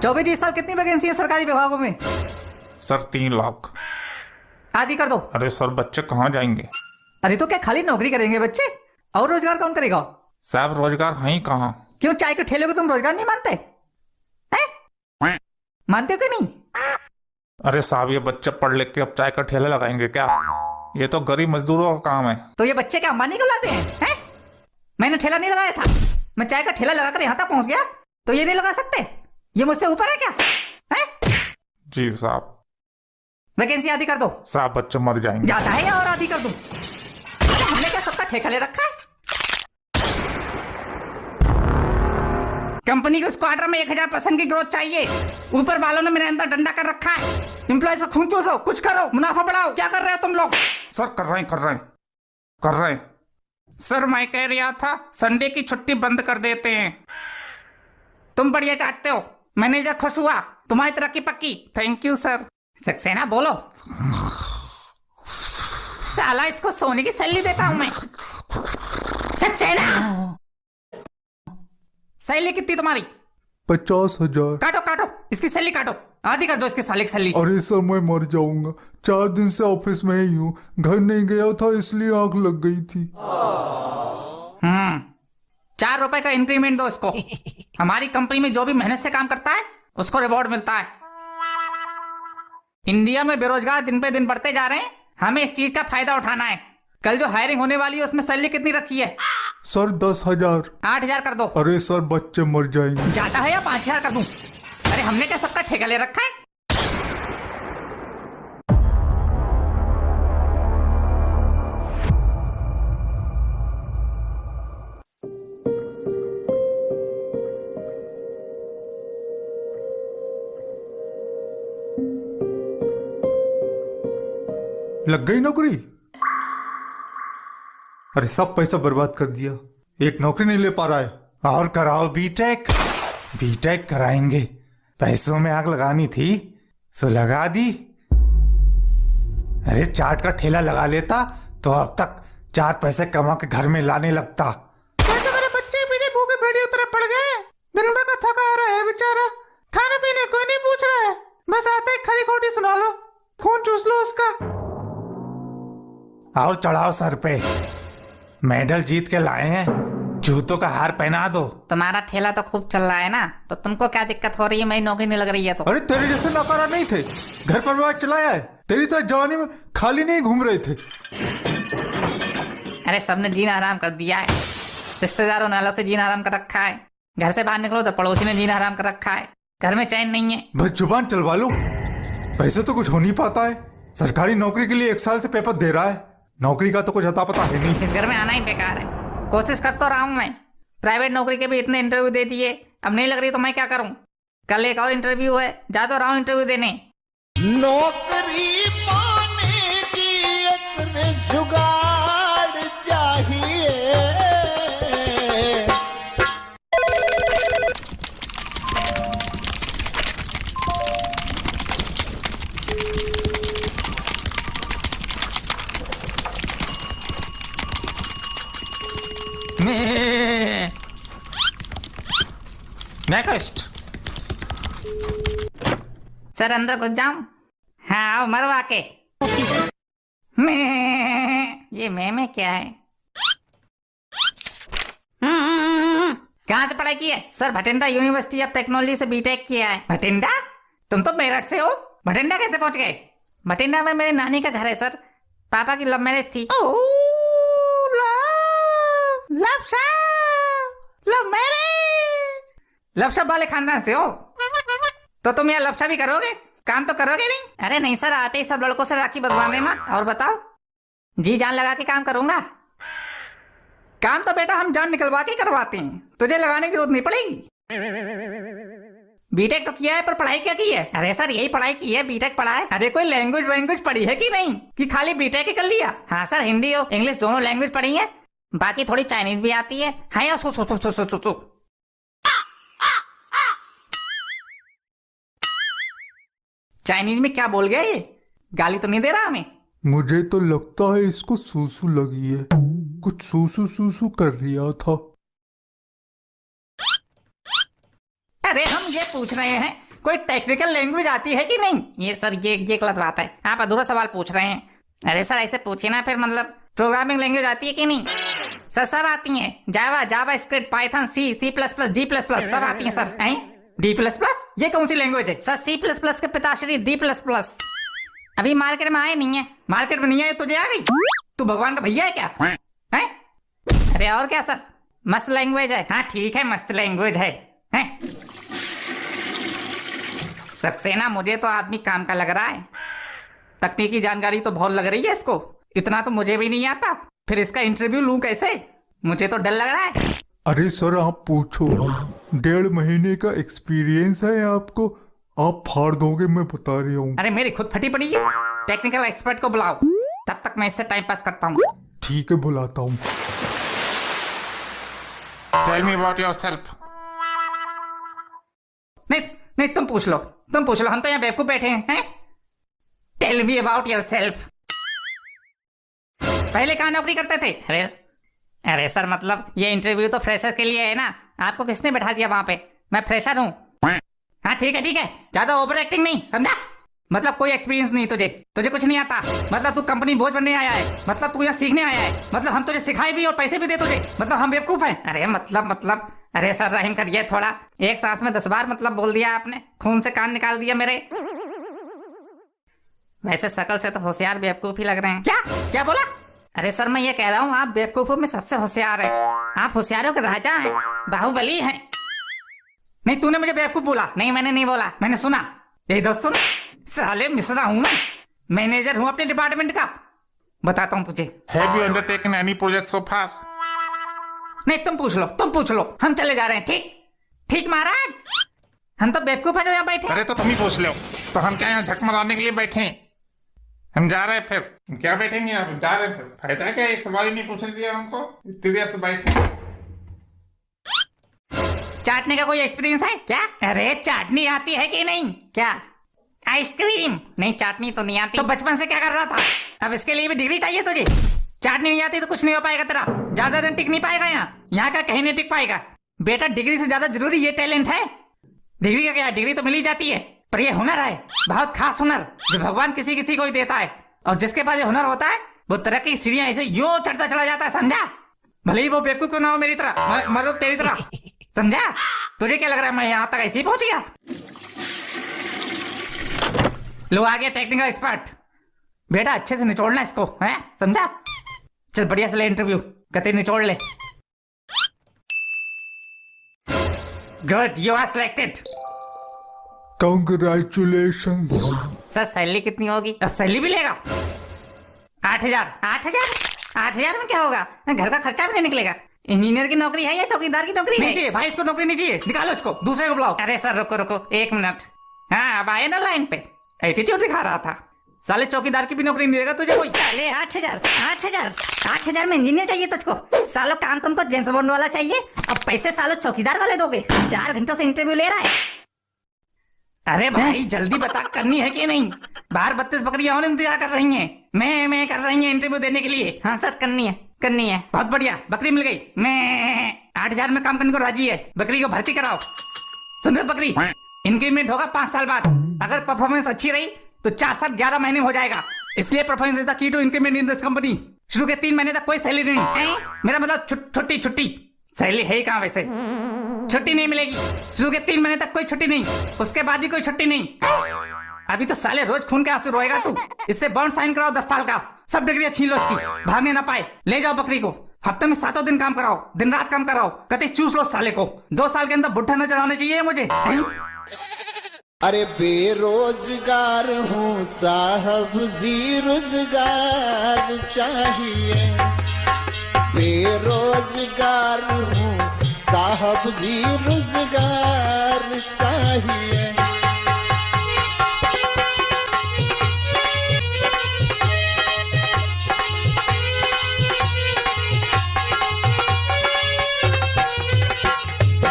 24 साल कितनी वैकेंसी है सरकारी विभागों में? सर 3 लाख। आधी कर दो। अरे सर बच्चे कहाँ जाएंगे? अरे तो क्या खाली नौकरी करेंगे बच्चे? और रोजगार कौन करेगा? साहब रोजगार है ही कहाँ? क्यों चाय के ठेले को तुम रोजगार नहीं मानते हैं? मानते हो कि नहीं? अरे साहब ये बच्चे पढ़ लिख के अब चाय का ठेला लगाएंगे क्या? ये तो गरीब मजदूरों का काम है। तो ये बच्चे क्या अंबानी को लाते हैं? मैंने ठेला नहीं लगाया था, मैं चाय का ठेला लगाकर यहाँ तक पहुंच गया, तो ये नहीं लगा सकते? ये मुझसे ऊपर है क्या? जी साहब। वैकेंसी आधी कर दो। साहब बच्चे मर जाएंगे। ज्यादा है या और आधी कर दूं? हमने क्या सबका ठेका ले रखा है? कंपनी को क्वार्टर में 1000% की ग्रोथ चाहिए। ऊपर वालों ने मेरे अंदर डंडा कर रखा है। एम्प्लॉय से खून चूसो, कुछ करो, मुनाफा बढ़ाओ। क्या कर रहे हो तुम लोग? सर कर रहे हैं। सर मैं कह रहा था संडे की छुट्टी बंद कर देते हैं। तुम बढ़िया चाटते हो, मैनेजर खुश हुआ, तुम्हारी तरक्की पक्की। Thank you sir. सक्सेना बोलो। साला इसको सोने की सैलरी देता हूं मैं। सक्सेना सैलरी कितनी तुम्हारी? 50,000। काटो काटो इसकी सैलरी काटो, आधी कर दो इसके साले की सैलरी। अरे सर मैं मर जाऊंगा, 4 दिन से ऑफिस में ही हूँ, घर नहीं गया था इसलिए आंख लग गई थी। 4 रुपए का इंक्रीमेंट दो इसको। हमारी कंपनी में जो भी मेहनत से काम करता है उसको रिवॉर्ड मिलता है। इंडिया में बेरोजगार दिन पे दिन बढ़ते जा रहे हैं, हमें इस चीज का फायदा उठाना है। कल जो हायरिंग होने वाली है उसमें सैलरी कितनी रखी है? सर 10,000। 8,000 कर दो। अरे सर बच्चे मर जाएंगे। जाता है या 5,000 कर दूं? अरे हमने क्या सबका ठेका ले रखा है? लग गई नौकरी? अरे सब पैसा बर्बाद कर दिया, एक नौकरी नहीं ले पा रहा है। और कराओ बीटेक कराएंगे। पैसों में आग लगानी थी सो लगा दी। अरे चाट का ठेला लगा लेता तो अब तक 4 पैसे कमा के घर में लाने लगता। तो मेरे बच्चे पीछे भूखे भेड़ियों तरह पड़ गए। दिन भर का थका आ रहा है बेचारा, खाने पीने कोई नहीं पूछ रहा है, बस आते ही खरी खोटी सुना लो, खून चूस लो उसका और चढ़ाओ सर पे। मेडल जीत के लाए हैं, जूतों का हार पहना दो। तुम्हारा ठेला तो खूब चल रहा है ना, तो तुमको क्या दिक्कत हो रही है? मेरी नौकरी नहीं लग रही है तो? अरे तेरे जैसे नौकरा नहीं थे, घर परिवार चलाया है, तेरी तरह जवानी में खाली नहीं घूम रहे थे। अरे सबने जीना हराम कर दिया है। रिश्तेदारों ने अलग से जीना हराम कर रखा है, घर से बाहर निकलो तो पड़ोसी ने जीना हराम कर रखा है, घर में चैन नहीं है। बस जुबान चलवा लो, पैसे तो कुछ हो नहीं पाता है। सरकारी नौकरी के लिए 1 साल से पेपर दे रहा है, नौकरी का तो कुछ अता पता है नहीं। इस घर में आना ही बेकार है। कोशिश कर तो रहा हूं मैं, प्राइवेट नौकरी के भी इतने इंटरव्यू दे दिए, अब नहीं लग रही तो मैं क्या करूं? कल एक और इंटरव्यू है, जा तो रहा हूं इंटरव्यू देने। नौकरी पाने की एक जुगाड़ चाहिए। नेक्स्ट। सर अंदर घुस जाऊं? हाँ आओ मरवा के। ये मैं क्या है? कहाँ से पढ़ाई की है? Sir Bathinda university of technology से बीटेक किया है। भटिंडा? तुम तो मेरठ से हो, भटिंडा कैसे पहुंच गए? भटिंडा में मेरे नानी का घर है सर, पापा की लव मैरिज थी। Love marriage? लवशा वाले खानदान से हो तो तुम यहाँ लवशा भी करोगे? काम तो करोगे नहीं? अरे नहीं सर, आते ही सब लड़कों से राखी बंधवा देना। और बताओ? जी जान लगा के काम करूंगा। काम तो बेटा हम जान निकलवा के करवाते हैं, तुझे लगाने की जरूरत नहीं पड़ेगी। बीटेक तो किया है पर पढ़ाई क्या की है? अरे सर यही पढ़ाई की है, बीटेक पढ़ा है। अरे कोई लैंग्वेज पढ़ी है कि नहीं, कि खाली बीटेक ही कर लिया? हाँ सर हिंदी और इंग्लिश दोनों लैंग्वेज पढ़ी है, बाकी थोड़ी चाइनीज भी आती है। हाँ या सो चाइनीज में क्या बोल गया ये? गाली तो नहीं दे रहा हमें? मुझे तो लगता है इसको सूसू लगी है, कुछ सूसू सूसू कर रिया था। अरे हम ये पूछ रहे हैं कोई टेक्निकल लैंग्वेज आती है कि नहीं? ये सर ये गलत बात है, आप अधूरा सवाल पूछ रहे हैं। अरे सर ऐसे पूछिए ना, फिर मतलब प्रोग्रामिंग लैंग्वेज आती है कि नहीं? सर सब आती हैं, Java, JavaScript, Python, C, C plus plus, D plus plus सब आती हैं सर। डी प्लस प्लस ये कौन सी लैंग्वेज है? सर सी प्लस प्लस के पिताश्री डी प्लस प्लस अभी मार्केट में आए नहीं है। मार्केट में नहीं आए, तुझे आ गई? तू भगवान का भैया है क्या? हैं? अरे और क्या सर, मस्त लैंग्वेज है। हाँ ठीक है, मस्त लैंग्वेज है। सक्सेना मुझे तो आदमी काम का लग रहा है, तकनीकी जानकारी तो बहुत लग रही है इसको, इतना तो मुझे भी नहीं आता, फिर इसका इंटरव्यू लूं कैसे? मुझे तो डर लग रहा है। अरे सर आप पूछो, 1.5 महीने का एक्सपीरियंस है आपको, आप फाड़ दोगे, मैं बता रही हूँ। अरे मेरी खुद फटी पड़ी है, टेक्निकल एक्सपर्ट को बुलाओ, तब तक मैं इससे टाइम पास करता हूँ। ठीक है बुलाता हूँ। Tell me about yourself. नहीं नहीं, तुम पूछ लो, हम तो यहाँ बेवकूफ बैठे हैं। Tell me about yourself. पहले कहाँ नौकरी करते थे? अरे सर मतलब ये इंटरव्यू तो फ्रेशर के लिए है ना, आपको किसने बैठा दिया वहां पे? मैं फ्रेशर हूँ। हाँ ठीक है, ज्यादा ओवर एक्टिंग नहीं, समझा? मतलब कोई एक्सपीरियंस नहीं तुझे कुछ नहीं आता, मतलब तू कंपनी बोझ बनने आया है, मतलब तू यहाँ सीखने आया है, मतलब हम तुझे सिखाए भी और पैसे भी दे तुझे, मतलब हम बेवकूफ हैं? अरे मतलब अरे सर रहम करिए थोड़ा, एक सांस में 10 बार मतलब बोल दिया आपने, खून से कान निकाल दिया मेरे। वैसे शकल से तो होशियार बेवकूफ ही लग रहे हैं। क्या बोला? अरे सर मैं ये कह रहा हूँ आप बेवकूफों में सबसे होशियार है, आप होशियारों के राजा हैं, बाहुबली हैं। नहीं तूने मुझे बेवकूफ बोला? नहीं मैंने नहीं बोला, मैंने सुना। यही दोस्त सुन, साले मिश्रा हूँ मैं, मैनेजर हूँ अपने डिपार्टमेंट का, बताता हूँ तुझे। Have you undertaken any project so far? नहीं तुम पूछ लो, हम चले जा रहे हैं। ठीक महाराज, हम तो बेवकूफ है जो यहाँ बैठे। अरे तो तुम ही पूछ लो, तो हम क्या यहाँ झक मारने के लिए बैठे हैं? हम जा रहे हैं, फिर क्या बैठेंगे आप? जा रहे हैं, फिर फायदा क्या? एक सवाल ही नहीं पूछने दिया हमको, इतनी देर से बैठे। चाटने का कोई एक्सपीरियंस है क्या? अरे चाटनी आती है कि नहीं? क्या आइसक्रीम? नहीं चाटनी तो नहीं आती। तो बचपन से क्या कर रहा था? अब इसके लिए भी डिग्री चाहिए तुझे? चाटनी नहीं आती तो कुछ नहीं हो पाएगा तेरा, ज्यादा दिन टिक नहीं पाएगा यहाँ का कहीं नहीं टिक पाएगा। बेटा डिग्री से ज्यादा जरूरी ये टैलेंट है। डिग्री का क्या, डिग्री तो मिल ही जाती है, पर ये हुनर है, बहुत खास हुनर, जो भगवान किसी को ही देता है, और जिसके पास ये हुनर होता है वो तरक्की की सीढ़ियां ऐसे यूं चढ़ता चला जाता है, समझा? भले ही वो बेवकूफ क्यों ना हो मेरी तरह, मतलब तेरी तरह, समझा? तुझे क्या लग रहा है मैं यहाँ तक ऐसे ही पहुंच गया? लो आ गया टेक्निकल एक्सपर्ट। बेटा अच्छे से निचोड़ना इसको, है समझा? चल बढ़िया से ले इंटरव्यू, कते निचोड़ ले। Good, you are selected. Congratulation. Sir salary कितनी होगी? अब सैलरी भी लेगा? 8,000। 8,000 में क्या होगा? घर का खर्चा भी नहीं निकलेगा। इंजीनियर की नौकरी है या चौकीदार की नौकरी है? नहीं चाहिए भाई, इसको नौकरी नहीं चाहिए, निकालो इसको, दूसरे को बुलाओ। अरे सर रुको 1 मिनट। हाँ अब आए ना लाइन पे, एटीट्यूड दिखा रहा था। साले चौकीदार की भी नौकरी नहीं देगा तुझे कोई। साले 8,000 में इंजीनियर चाहिए तुझको? सालो काम तुमको जेम्स बॉन्ड वाला चाहिए, और पैसे सालो चौकीदार वाले दोगे? 4 घंटों से इंटरव्यू ले रहा है। अरे भाई जल्दी बता, करनी है कि नहीं? बाहर 32 बकरियां और इंतजार कर रही हैं, मैं कर रही हैं इंटरव्यू देने के लिए। हाँ सर करनी है। बहुत बढ़िया, बकरी मिल गई। मैं 8,000 में काम करने को राजी है, बकरी को भर्ती कराओ। सुन रहे बकरी, इंक्रीमेंट होगा 5 साल बाद, अगर परफॉर्मेंस अच्छी रही तो 4 साल 11 महीने हो जाएगा, इसलिए performance is the key to increment in this company. शुरू के 3 महीने तक कोई सैलरी नहीं, मेरा मतलब छुट्टी। सैलरी है ही कहाँ वैसे? छुट्टी नहीं मिलेगी, शुरू के 3 महीने तक कोई छुट्टी नहीं, उसके बाद भी कोई छुट्टी नहीं। अभी तो साले रोज खून के आंसू रोएगा तू। इससे बॉन्ड साइन कराओ 10 साल का, सब डिग्रियां छीन लो इसकी, भागने ना पाए। ले जाओ बकरी को, हफ्ते में 7 दिन काम कराओ, दिन रात काम कराओ, कते चूस लो साले को। 2 साल के अंदर बुढ़ा नजर आने चाहिए मुझे। अरे बेरोजगार हूँ साहब जी, रोजगार चाहिए। बेरोजगार हूँ साहब जी, रोजगार चाहिए।